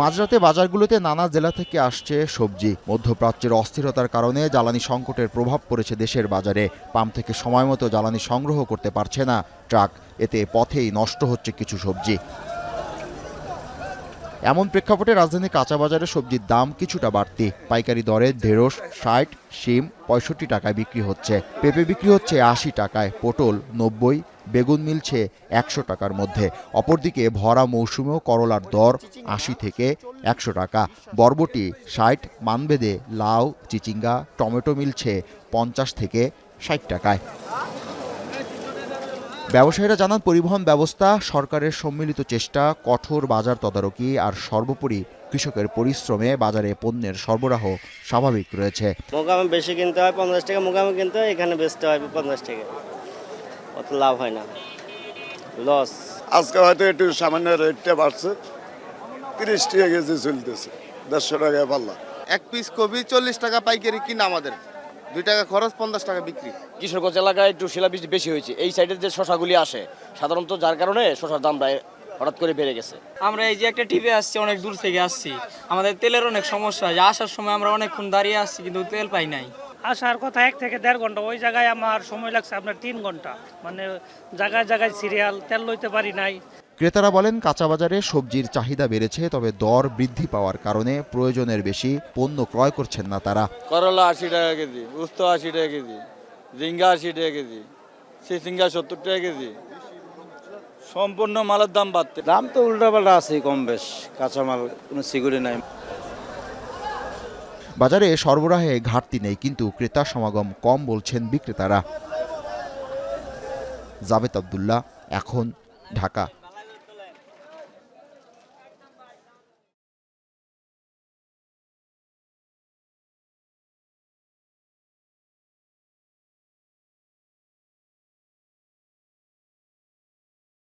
মাঝরাতে বাজারগুলোতে নানা জেলা থেকে আসছে সবজি। মধ্যপ্রাচ্যের অস্থিরতার কারণে জ্বালানি সংকটের প্রভাব পড়েছে দেশের বাজারে। পাম্প থেকে সময়মতো জ্বালানি সংগ্রহ করতে পারছে না ট্রাক, এতে পথেই নষ্ট হচ্ছে কিছু সবজি। এমন প্রেক্ষাপটে রাজধানীর কাঁচা বাজারে সবজির দাম কিছুটা বাড়তি। পাইকারি দরে ঢেঁড়স ৬০, শিম ৬৫ টাকায় বিক্রি হচ্ছে, পেঁপে বিক্রি হচ্ছে ৮০ টাকায়, পটল ৯০, বেগুন মিলছে ১০০ টাকার মধ্যে। অপরদিকে ভরা মৌসুমেও করলার দর ৮০ থেকে ১০০ টাকা, বরবটি ৬০, মানবেদে লাউ, চিচিঙ্গা, টমেটো মিলছে ৫০ থেকে ৬০ টাকায়। ব্যবসায়ীরা জানান, পরিবহন ব্যবস্থা, সরকারের সম্মিলিত চেষ্টা, কঠোর বাজার তদারকি আর সর্বোপরি কৃষকের পরিশ্রমে বাজারে পণ্যের সরবরাহ স্বাভাবিক রয়েছে। মোকামে বেশি কিনতে হয় 50 টাকা, মোকামে কিনতে হয় এখানে বেচতে হয় 50 টাকা, অত লাভ হয় না, লস। আজকে হয়তো একটু সামান্য রেটটা বাড়ছে, 30 টাকা কেজি চলতেছে, 150 টাকা পাল্লা। এক পিস কপি 40 টাকা পাইকারি কিনা, আমাদের 2 টাকা খরচ, 50 টাকা বিক্রি। কিশোরগঞ্জ এলাকায় একটু শিলাবৃষ্টি বেশি হয়েছে, এই সাইডের যে শশাগুলি আসে সাধারণত, যার কারণে শশার দামটা হঠাৎ করে বেড়ে গেছে। আমরা এই যে একটা টিপে আসছি, অনেক দূর থেকে আসছি, আমাদের তেলের অনেক সমস্যা হয়। আসার সময় আমরা অনেকক্ষণ দাঁড়িয়ে আসছি কিন্তু তেল পাই নাই। আসার কথা 1 থেকে 1.5 ঘন্টা, ওই জায়গায় আমার সময় লাগছে আপনার 3 ঘন্টা, মানে জায়গায় জায়গায় সিরিয়াল, তেল লইতে পারি নাই। ক্রেতারা বলেন, কাঁচা বাজারে সবজির চাহিদা বেড়েছে, তবে দর বৃদ্ধি পাওয়ার কারণে প্রয়োজনের বেশি পণ্য ক্রয় করছেন না তারা। করলা 80 টাকা কেজি, উস্ত 80 টাকা কেজি, ঝিঙ্গা 80 টাকা কেজি, চিচিঙ্গা 70 টাকা কেজি, সম্পূর্ণ মালের দাম বাড়তে। দাম তো উল্টাপাল্টা আছে, কম বেশ, কাঁচামাল কোনো সিকিউরিটি নাই। বাজারে সরবরাহে ঘাটতি নেই, কিন্তু ক্রেতা সমাগম কম বলছেন বিক্রেতারা। জাবেদ আব্দুল্লাহ, এখন, ঢাকা।